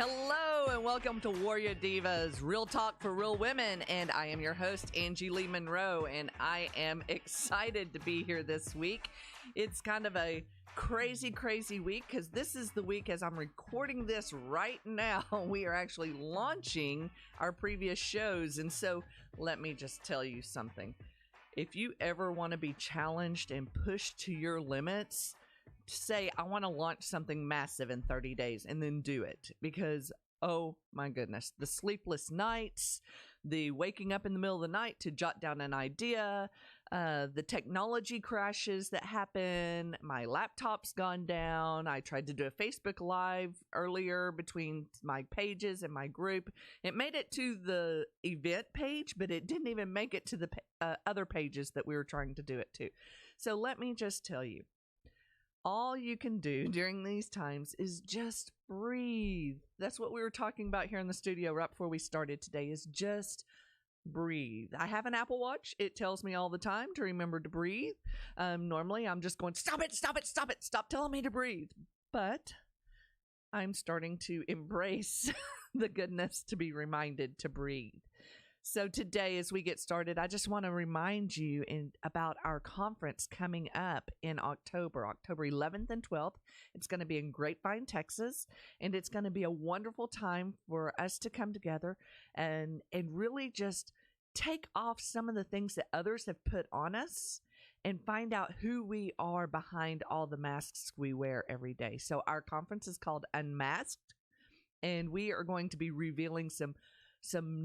Hello and welcome to Warrior Divas, real talk for real women. And I am your host, Angie Lee Monroe, and I am excited to be here this week. It's kind of a crazy week because this is the week as I'm recording this right now. We are actually launching our previous shows. And so let me just tell you something. If you ever want to be challenged and pushed to your limits, say, I want to launch something massive in 30 days and then do it, because oh my goodness, the sleepless nights, the waking up in the middle of the night to jot down an idea, the technology crashes that happen, my laptop's gone down. I tried to do a Facebook Live earlier between my pages and my group. It made it to the event page, but it didn't even make it to the other pages that we were trying to do it to. So let me just tell you, all you can do during these times is just breathe. That's what we were talking about here in the studio right before we started today, is just breathe. I have an Apple Watch. It tells me all the time to remember to breathe. Normally, I'm just going, stop it, stop telling me to breathe. But I'm starting to embrace the goodness to be reminded to breathe. So today, as we get started, I just want to remind you about our conference coming up in October 11th and 12th. It's going to be in Grapevine, Texas, and it's going to be a wonderful time for us to come together and really just take off some of the things that others have put on us and find out who we are behind all the masks we wear every day. So our conference is called Unmasked, and we are going to be revealing some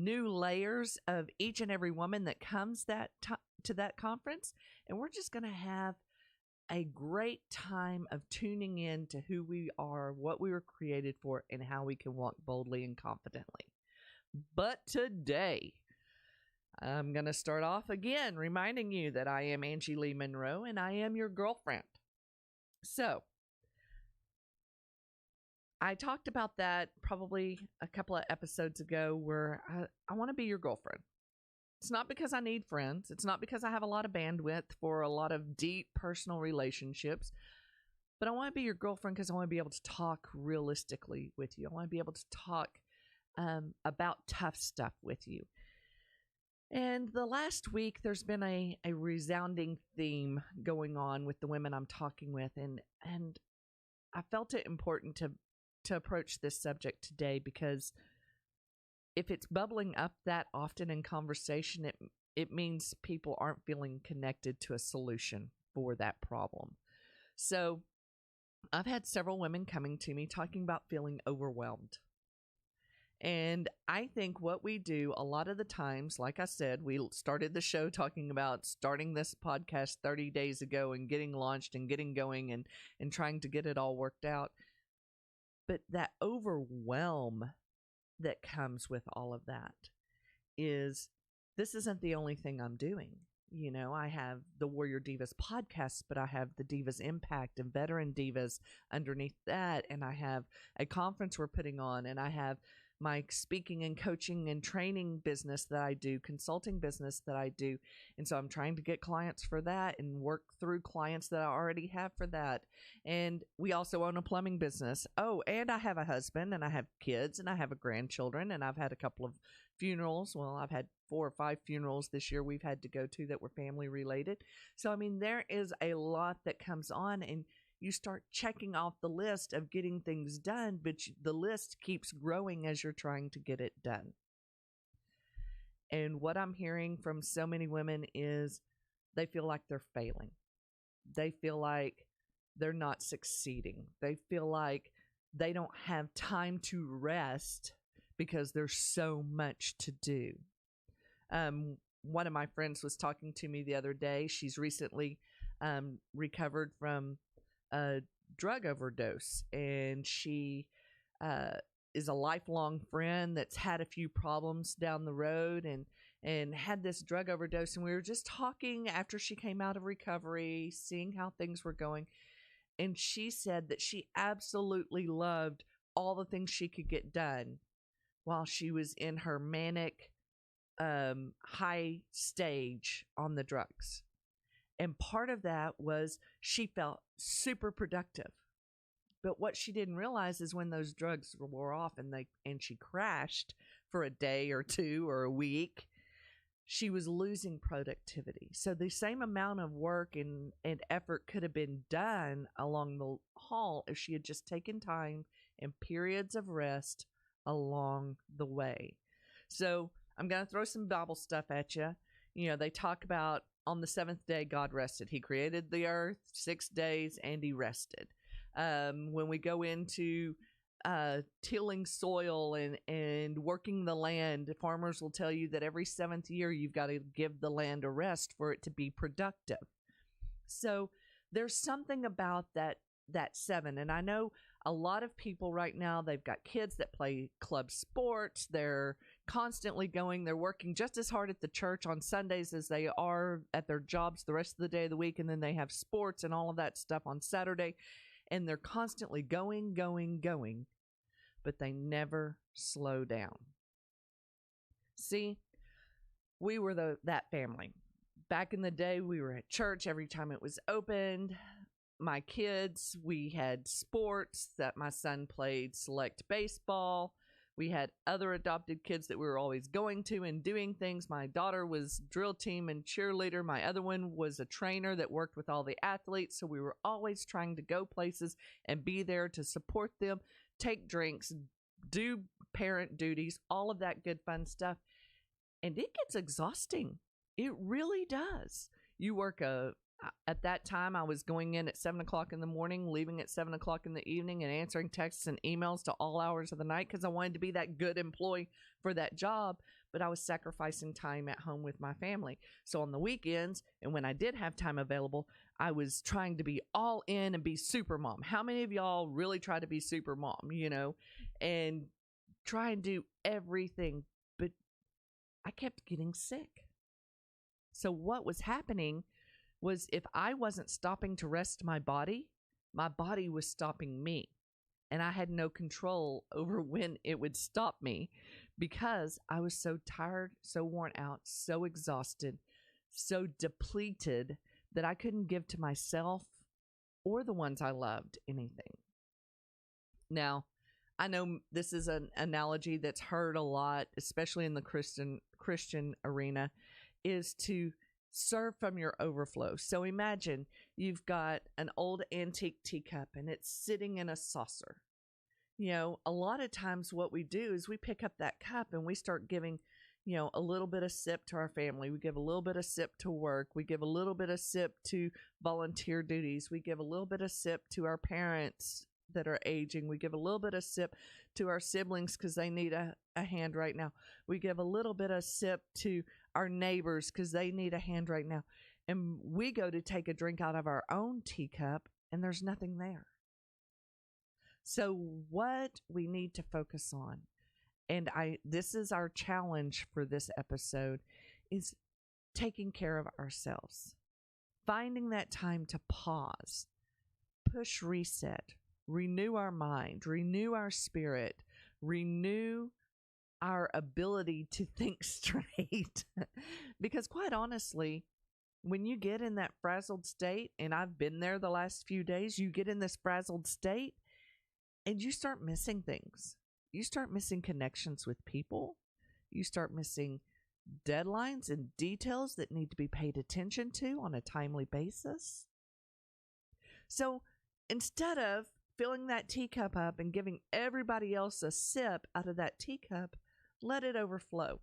new layers of each and every woman that comes to that conference. And we're just going to have a great time of tuning in to who we are, what we were created for, and how we can walk boldly and confidently. But today, I'm going to start off again reminding you that I am Angie Lee Monroe and I am your girlfriend. So I talked about that probably a couple of episodes ago, where I want to be your girlfriend. It's not because I need friends. It's not because I have a lot of bandwidth for a lot of deep personal relationships. But I want to be your girlfriend because I want to be able to talk realistically with you. I want to be able to talk about tough stuff with you. And the last week, there's been a resounding theme going on with the women I'm talking with. And I felt it important to approach this subject today, because if it's bubbling up that often in conversation, it means people aren't feeling connected to a solution for that problem. So I've had several women coming to me talking about feeling overwhelmed. And I think what we do a lot of the times, like I said, we started the show talking about starting this podcast 30 days ago and getting launched and getting going and trying to get it all worked out. But that overwhelm that comes with all of that is, this isn't the only thing I'm doing. You know, I have the Warrior Divas podcast, but I have the Divas Impact and Veteran Divas underneath that. And I have a conference we're putting on, and I have my speaking and coaching and training business that I do, consulting business that I do. And so I'm trying to get clients for that and work through clients that I already have for that. And we also own a plumbing business. Oh, and I have a husband, and I have kids, and I have a grandchildren, and I've had a couple of funerals. Well, I've had 4 or 5 funerals this year we've had to go to that were family related. So, I mean, there is a lot that comes on, and you start checking off the list of getting things done, but the list keeps growing as you're trying to get it done. And what I'm hearing from so many women is they feel like they're failing. They feel like they're not succeeding. They feel like they don't have time to rest because there's so much to do. One of my friends was talking to me the other day. She's recently recovered from a drug overdose, and she is a lifelong friend that's had a few problems down the road and had this drug overdose. And we were just talking after she came out of recovery, seeing how things were going. And she said that she absolutely loved all the things she could get done while she was in her manic high stage on the drugs. And part of that was she felt super productive. But what she didn't realize is when those drugs wore off and she crashed for a day or two or a week, she was losing productivity. So the same amount of work and effort could have been done along the haul if she had just taken time and periods of rest along the way. So I'm going to throw some Bible stuff at you. You know, they talk about on the seventh day, God rested. He created the earth 6 days and he rested. When we go into tilling soil and working the land, farmers will tell you that every 7th year you've got to give the land a rest for it to be productive. So there's something about that 7. And I know a lot of people right now, they've got kids that play club sports. They're constantly going. They're working just as hard at the church on Sundays as they are at their jobs the rest of the day of the week. And then they have sports and all of that stuff on Saturday. And they're constantly going, but they never slow down. See, we were that family. Back in the day, we were at church every time it was opened. My kids, we had sports that my son played select baseball. We had other adopted kids that we were always going to and doing things. My daughter was drill team and cheerleader. My other one was a trainer that worked with all the athletes. So we were always trying to go places and be there to support them, take drinks, do parent duties, all of that good fun stuff. And it gets exhausting. It really does. You work at that time, I was going in at 7 o'clock in the morning, leaving at 7 o'clock in the evening, and answering texts and emails to all hours of the night because I wanted to be that good employee for that job. But I was sacrificing time at home with my family. So on the weekends, and when I did have time available, I was trying to be all in and be super mom. How many of y'all really try to be super mom, and try and do everything? But I kept getting sick. So what was happening was if I wasn't stopping to rest my body was stopping me. And I had no control over when it would stop me because I was so tired, so worn out, so exhausted, so depleted that I couldn't give to myself or the ones I loved anything. Now, I know this is an analogy that's heard a lot, especially in the Christian arena, is to serve from your overflow. So imagine you've got an old antique teacup and it's sitting in a saucer. A lot of times what we do is we pick up that cup and we start giving, a little bit of sip to our family. We give a little bit of sip to work. We give a little bit of sip to volunteer duties. We give a little bit of sip to our parents that are aging. We give a little bit of sip to our siblings because they need a hand right now. We give a little bit of sip to our neighbors because they need a hand right now. And we go to take a drink out of our own teacup and there's nothing there. So what we need to focus on, and this is our challenge for this episode, is taking care of ourselves. Finding that time to pause, push reset, renew our mind, renew our spirit, renew our ability to think straight. Because quite honestly, when you get in that frazzled state, and I've been there the last few days, you get in this frazzled state and you start missing things. You start missing connections with people. You start missing deadlines and details that need to be paid attention to on a timely basis. So instead of filling that teacup up and giving everybody else a sip out of that teacup, let it overflow.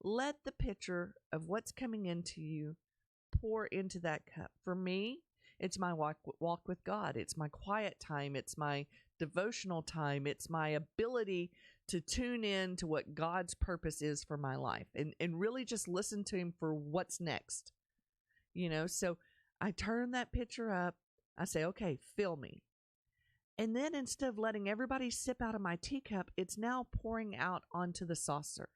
Let the pitcher of what's coming into you pour into that cup. For me, it's my walk with God. It's my quiet time. It's my devotional time. It's my ability to tune in to what God's purpose is for my life and really just listen to him for what's next. So I turn that pitcher up. I say, okay, fill me. And then instead of letting everybody sip out of my teacup, it's now pouring out onto the saucer.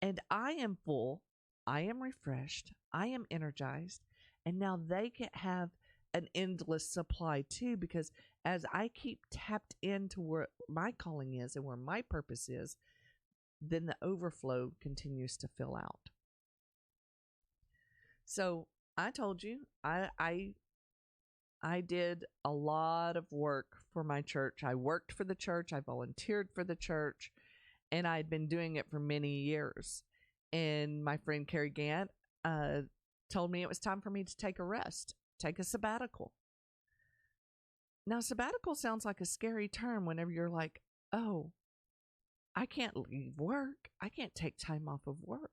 And I am full, I am refreshed, I am energized, and now they can have an endless supply too, because as I keep tapped into where my calling is and where my purpose is, then the overflow continues to fill out. So I told you, I I did a lot of work for my church. I worked for the church, I volunteered for the church, and I'd been doing it for many years. And my friend Carrie Gant told me it was time for me to take a rest, take a sabbatical. Now, sabbatical sounds like a scary term whenever you're like, oh, I can't leave work. I can't take time off of work.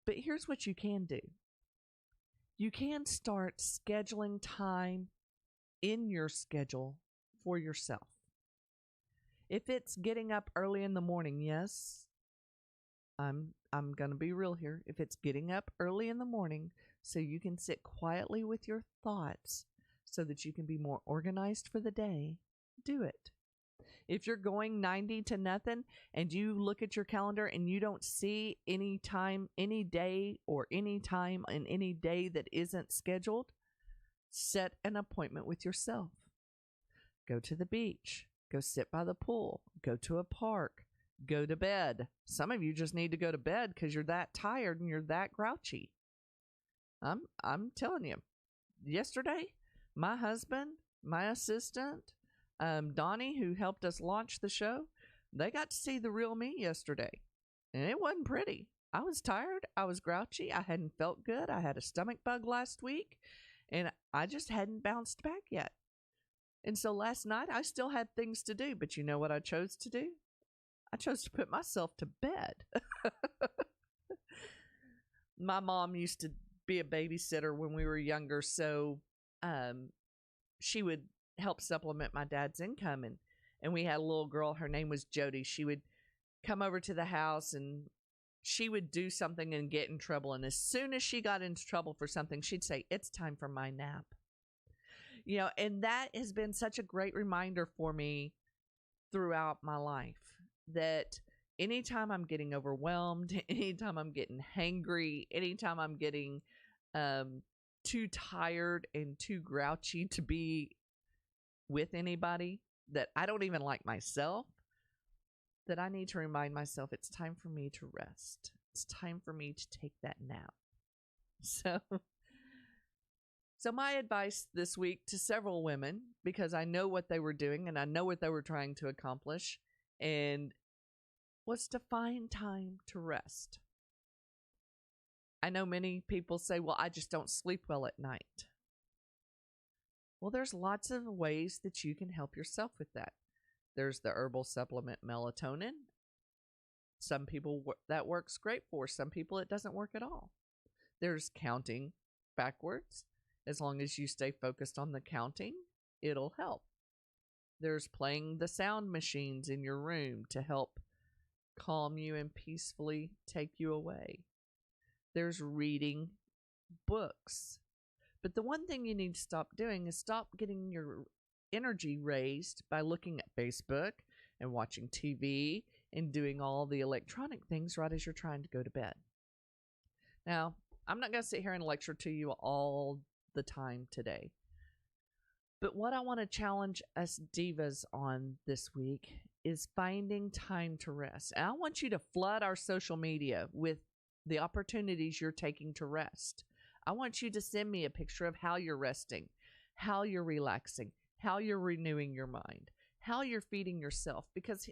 But here's what you can do. You can start scheduling time in your schedule for yourself. If it's getting up early in the morning, yes, I'm going to be real here. If it's getting up early in the morning so you can sit quietly with your thoughts so that you can be more organized for the day, do it. If you're going 90 to nothing and you look at your calendar and you don't see any time, any day, or any time in any day that isn't scheduled, set an appointment with yourself. Go to the beach. Go sit by the pool. Go to a park. Go to bed. Some of you just need to go to bed because you're that tired and you're that grouchy. I'm telling you. Yesterday, my husband, my assistant, Donnie, who helped us launch the show, they got to see the real me yesterday. And it wasn't pretty. I was tired. I was grouchy. I hadn't felt good. I had a stomach bug last week, and I just hadn't bounced back yet. And so last night, I still had things to do. But you know what I chose to do? I chose to put myself to bed. My mom used to be a babysitter when we were younger, so she would help supplement my dad's income. And we had a little girl. Her name was Jody. She would come over to the house and she would do something and get in trouble. And as soon as she got into trouble for something, she'd say, "It's time for my nap." You know, and that has been such a great reminder for me throughout my life that anytime I'm getting overwhelmed, anytime I'm getting hangry, anytime I'm getting too tired and too grouchy to be with anybody, that I don't even like myself, that I need to remind myself it's time for me to rest. It's time for me to take that nap. So my advice this week to several women, because I know what they were doing and I know what they were trying to accomplish, and was to find time to rest. I know many people say, well, I just don't sleep well at night. Well, there's lots of ways that you can help yourself with that. There's the herbal supplement melatonin. Some people that works great for. Some people it doesn't work at all. There's counting backwards. As long as you stay focused on the counting, it'll help. There's playing the sound machines in your room to help calm you and peacefully take you away. There's reading books. But the one thing you need to stop doing is stop getting your energy raised by looking at Facebook and watching TV and doing all the electronic things right as you're trying to go to bed. Now, I'm not going to sit here and lecture to you all the time today. But what I want to challenge us divas on this week is finding time to rest. And I want you to flood our social media with the opportunities you're taking to rest. I want you to send me a picture of how you're resting, how you're relaxing, how you're renewing your mind, how you're feeding yourself, because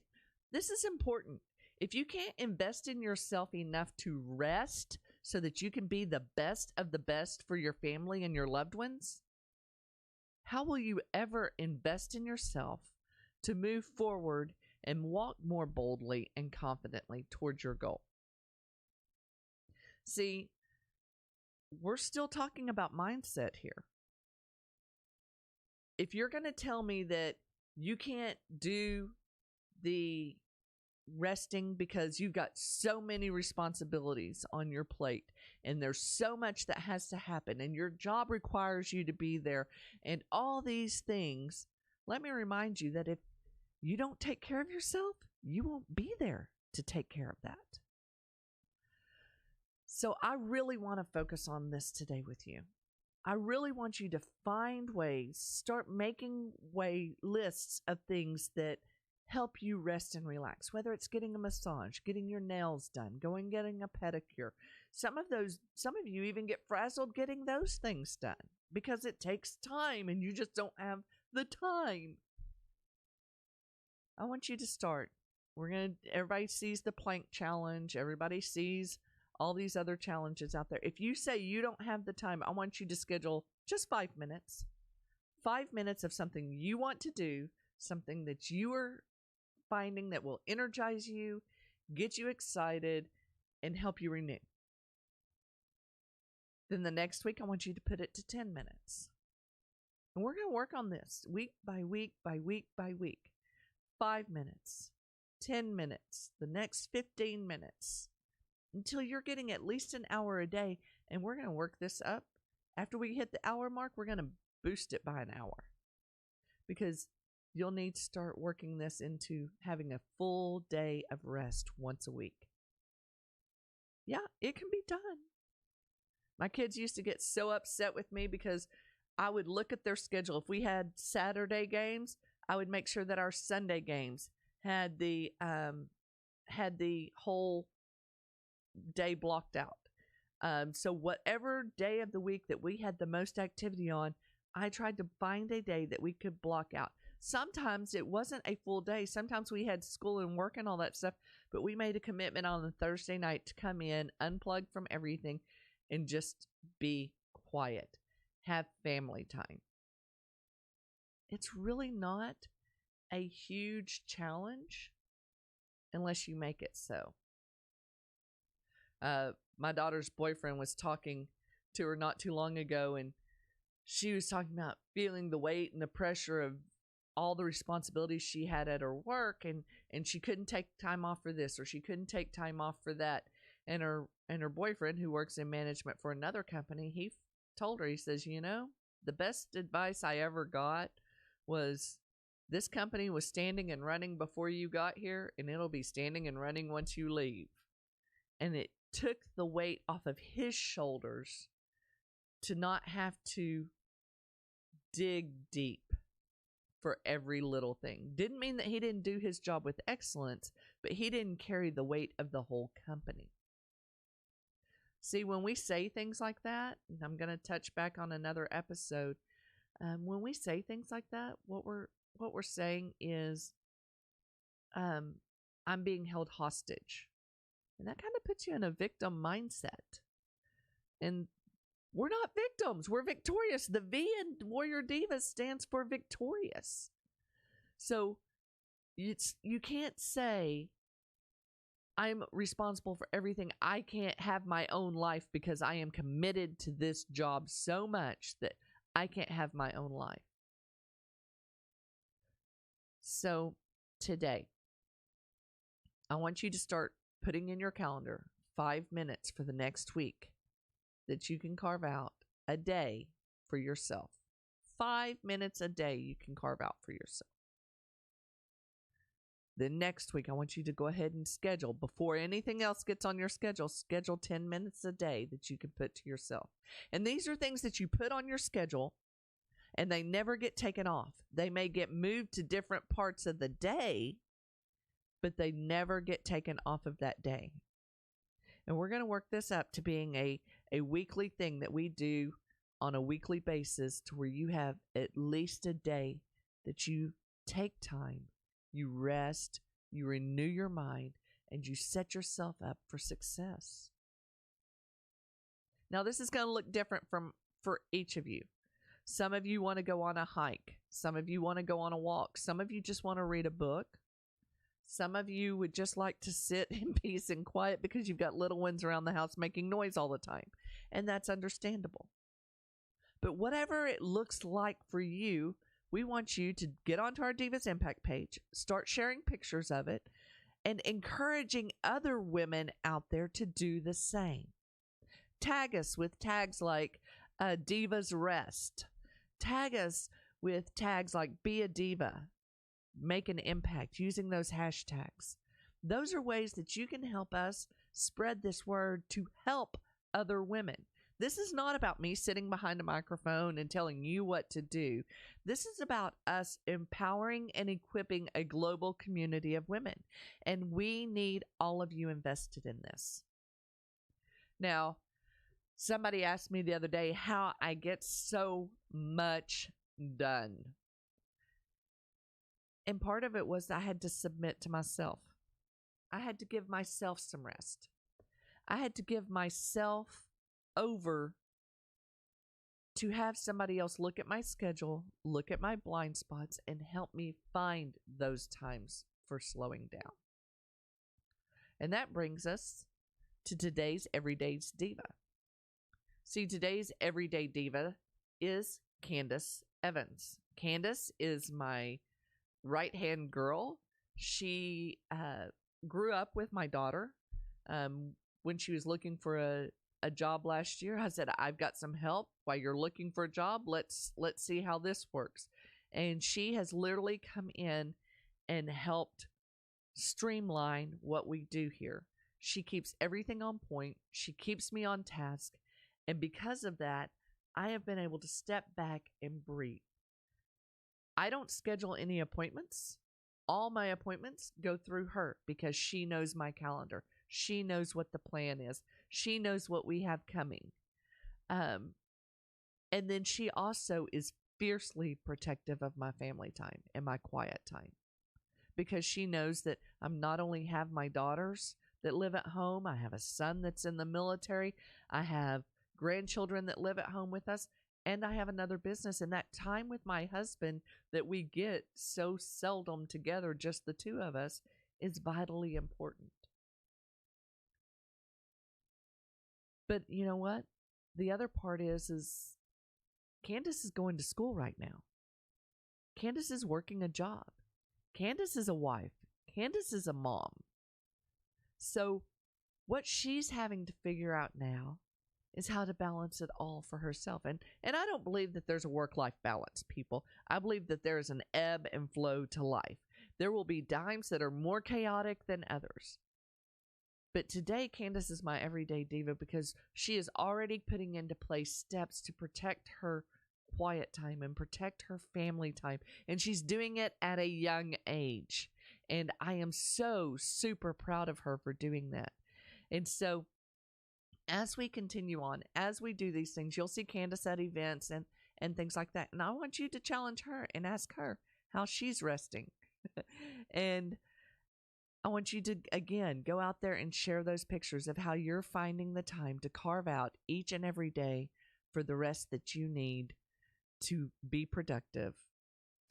this is important. If you can't invest in yourself enough to rest so that you can be the best of the best for your family and your loved ones, how will you ever invest in yourself to move forward and walk more boldly and confidently towards your goal? See, we're still talking about mindset here. If you're going to tell me that you can't do the resting because you've got so many responsibilities on your plate and there's so much that has to happen and your job requires you to be there and all these things, let me remind you that if you don't take care of yourself, you won't be there to take care of that. So I really want to focus on this today with you. I really want you to find ways, start making lists of things that help you rest and relax, whether it's getting a massage, getting your nails done, getting a pedicure. Some of you even get frazzled getting those things done. because it takes time and you just don't have the time. I want you to start. Everybody sees the plank challenge. Everybody sees all these other challenges out there. If you say you don't have the time, I want you to schedule just 5 minutes. 5 minutes of something you want to do, something that you are finding that will energize you, get you excited, and help you renew. Then the next week, I want you to put it to 10 minutes. And we're going to work on this week by week by week by week. 5 minutes, 10 minutes, the next 15 minutes, until you're getting at least an hour a day. And we're going to work this up. After we hit the hour mark, we're going to boost it by an hour, because you'll need to start working this into having a full day of rest once a week. Yeah, it can be done. My kids used to get so upset with me because I would look at their schedule. If we had Saturday games, I would make sure that our Sunday games had the whole day blocked out. So whatever day of the week that we had the most activity on, I tried to find a day that we could block out. Sometimes it wasn't a full day. Sometimes we had school and work and all that stuff, but we made a commitment on the Thursday night to come in, unplug from everything, and just be quiet, have family time. It's really not a huge challenge unless you make it so. My daughter's boyfriend was talking to her not too long ago, and she was talking about feeling the weight and the pressure of all the responsibilities she had at her work, and she couldn't take time off for this, or she couldn't take time off for that. And her boyfriend, who works in management for another company, he told her, he says, you know, the best advice I ever got was, this company was standing and running before you got here, and it'll be standing and running once you leave. And it took the weight off of his shoulders to not have to dig deep for every little thing. Didn't mean that he didn't do his job with excellence, but he didn't carry the weight of the whole company. See, when we say things like that, and I'm going to touch back on another episode, when we say things like that, what we're saying is, I'm being held hostage. And that kind of puts you in a victim mindset. And we're not victims. We're victorious. The V in Warrior Divas stands for victorious. So you can't say, I'm responsible for everything. I can't have my own life because I am committed to this job so much that I can't have my own life. So today, I want you to start putting in your calendar 5 minutes for the next week that you can carve out a day for yourself. 5 minutes a day you can carve out for yourself. Then next week, I want you to go ahead and schedule, before anything else gets on your schedule, schedule 10 minutes a day that you can put to yourself. And these are things that you put on your schedule, and they never get taken off. They may get moved to different parts of the day, but they never get taken off of that day. And we're going to work this up to being a weekly thing that we do on a weekly basis, to where you have at least a day that you take time, you rest, you renew your mind, and you set yourself up for success. Now, this is going to look different for each of you. Some of you want to go on a hike. Some of you want to go on a walk. Some of you just want to read a book. Some of you would just like to sit in peace and quiet because you've got little ones around the house making noise all the time. And that's understandable. But whatever it looks like for you, we want you to get onto our Divas Impact page, start sharing pictures of it, and encouraging other women out there to do the same. Tag us with tags like Divas Rest. Tag us with tags like Be a Diva, Make an Impact, using those hashtags. Those are ways that you can help us spread this word to help other women. This is not about me sitting behind a microphone and telling you what to do. This is about us empowering and equipping a global community of women. And we need all of you invested in this. Now, Somebody asked me the other day how I get so much done. And part of it was I had to submit to myself. I had to give myself some rest. I had to give myself over to have somebody else look at my schedule, look at my blind spots, and help me find those times for slowing down. And that brings us to today's Everyday's Diva. See, today's Everyday Diva is Candace Evans. Candace is my right-hand girl. She grew up with my daughter. When she was looking for a job last year, I said, I've got some help while you're looking for a job. Let's see how this works. And she has literally come in and helped streamline what we do here. She keeps everything on point. She keeps me on task. And because of that, I have been able to step back and breathe. I don't schedule any appointments. All my appointments go through her because she knows my calendar. She knows what the plan is. She knows what we have coming. And then she also is fiercely protective of my family time and my quiet time, because she knows that I'm not only have my daughters that live at home, I have a son that's in the military, I have grandchildren that live at home with us, and I have another business. And that time with my husband that we get so seldom together, just the two of us, is vitally important. But you know what? The other part is Candace is going to school right now. Candace is working a job. Candace is a wife. Candace is a mom. So what she's having to figure out now is how to balance it all for herself. And I don't believe that there's a work-life balance, people. I believe that there is an ebb and flow to life. There will be times that are more chaotic than others. But today, Candace is my everyday diva because she is already putting into place steps to protect her quiet time and protect her family time. And she's doing it at a young age. And I am so super proud of her for doing that. And so as we continue on, as we do these things, you'll see Candace at events and things like that. And I want you to challenge her and ask her how she's resting. And I want you to, again, go out there and share those pictures of how you're finding the time to carve out each and every day for the rest that you need to be productive,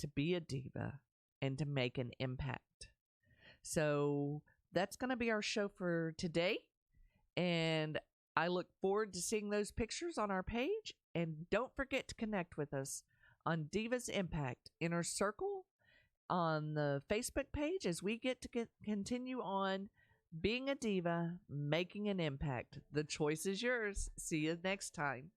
to be a diva, and to make an impact. So that's going to be our show for today. And I look forward to seeing those pictures on our page. And don't forget to connect with us on Divas Impact Inner Circle on the Facebook page as we get to continue on being a diva, making an impact. The choice is yours. See you next time.